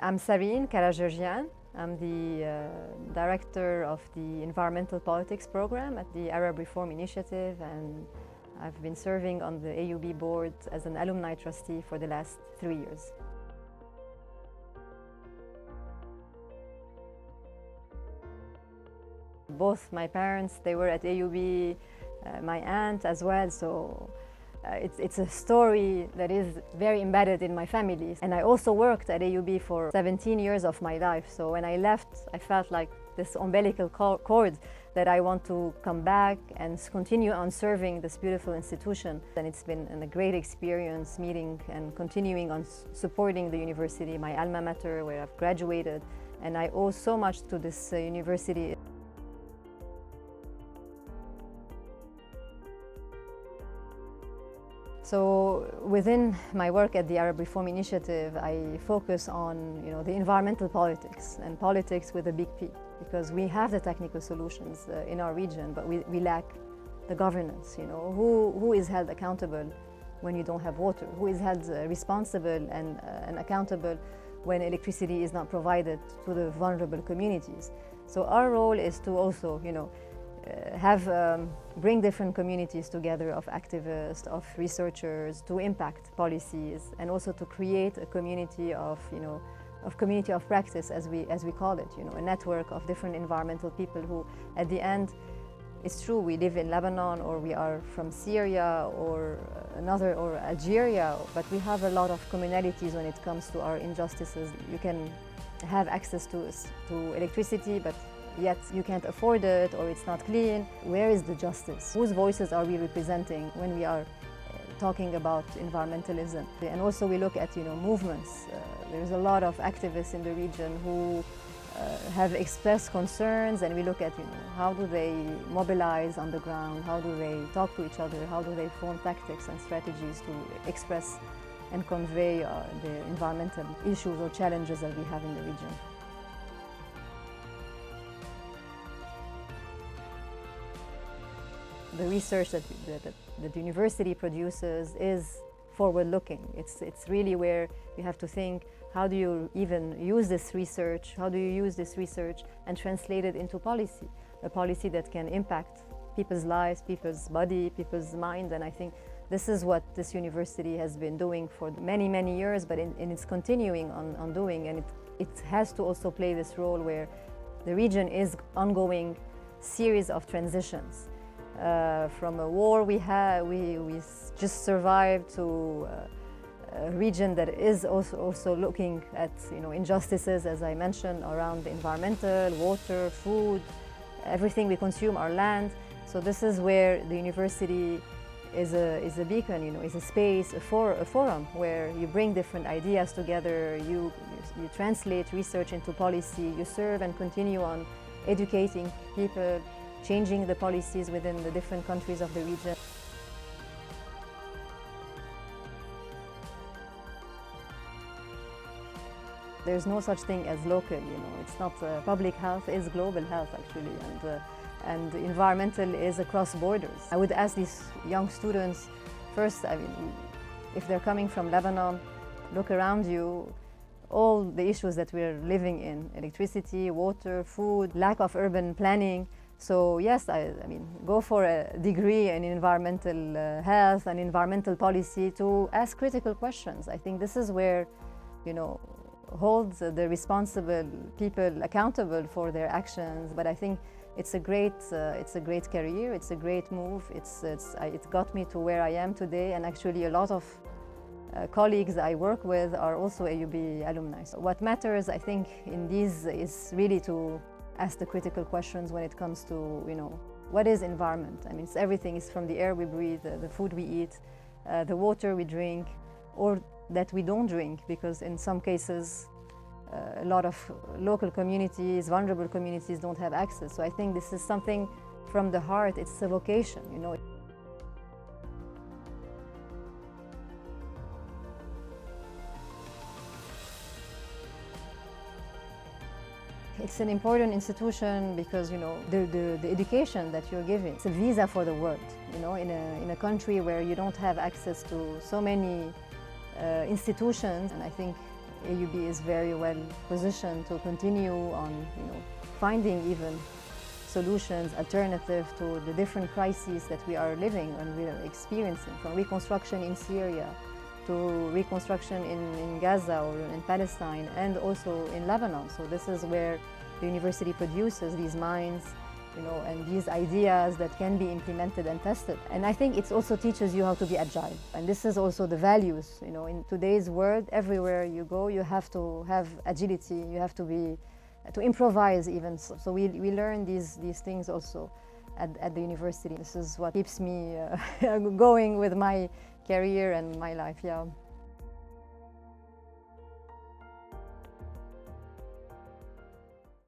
I'm Sarine Karajerjian. I'm the director of the Environmental Politics program at the Arab Reform Initiative, and I've been serving on the AUB board as an alumni trustee for the last 3 years. Both my parents, they were at AUB, my aunt as well, so it's a story that is very embedded in my family. And I also worked at AUB for 17 years of my life, so when I left, I felt like this umbilical cord that I want to come back and continue on serving this beautiful institution. And it's been a great experience meeting and continuing on supporting the university, my alma mater, where I've graduated, and I owe so much to this university. So within my work at the Arab Reform Initiative, I focus on the environmental politics, and politics with a big P, because we have the technical solutions in our region, but we lack the governance. Who is held accountable when you don't have water? Who is held responsible and accountable when electricity is not provided to the vulnerable communities? So our role is to also, bring different communities together of activists, of researchers to impact policies, and also to create a community of community of practice, as we call it, a network of different environmental people who, at the end, it's true, we live in Lebanon or we are from Syria or Algeria, but we have a lot of commonalities when it comes to our injustices. You can have access to electricity, but yet you can't afford it, or it's not clean. Where is the justice? Whose voices are we representing when we are talking about environmentalism? And also we look at movements. There's a lot of activists in the region who have expressed concerns, and we look at how do they mobilize on the ground, how do they talk to each other, how do they form tactics and strategies to express and convey the environmental issues or challenges that we have in the region. The research that the university produces is forward-looking. It's really where you have to think, how do you even use this research? How do you use this research and translate it into policy? A policy that can impact people's lives, people's body, people's mind. And I think this is what this university has been doing for many, many years, but it's continuing on doing. And it has to also play this role where the region is ongoing series of transitions. From a war we just survived, to a region that is also looking at injustices, as I mentioned, around the environmental, water, food, everything we consume, our land. So this is where the university is a beacon, is a space, a forum where you bring different ideas together, you translate research into policy, you serve and continue on educating people, changing the policies within the different countries of the region. There's no such thing as local, it's not public health is global health actually, and environmental is across borders. I would ask these young students, first, if they're coming from Lebanon, look around you, all the issues that we're living in, electricity, water, food, lack of urban planning. So yes, I mean, go for a degree in environmental health and environmental policy to ask critical questions. I think this is where, holds the responsible people accountable for their actions. But I think it's a great career. It's a great move. It got me to where I am today, and actually a lot of colleagues I work with are also AUB alumni. So what matters, I think, in these is really to ask the critical questions when it comes to, what is environment? I mean, it's everything. It's from the air we breathe, the food we eat, the water we drink, or that we don't drink, because in some cases, a lot of local communities, vulnerable communities don't have access. So I think this is something from the heart. It's a vocation, It's an important institution because the education that you're giving, it's a visa for the world. In a country where you don't have access to so many institutions, and I think AUB is very well positioned to continue on, finding even solutions, alternative to the different crises that we are living and we are experiencing, from reconstruction in Syria to reconstruction in Gaza or in Palestine and also in Lebanon. So this is where the university produces these minds, and these ideas that can be implemented and tested. And I think it also teaches you how to be agile. And this is also the values, in today's world, everywhere you go, you have to have agility, you have to improvise even. So we learn these things also at the university. This is what keeps me going with my career and my life, yeah.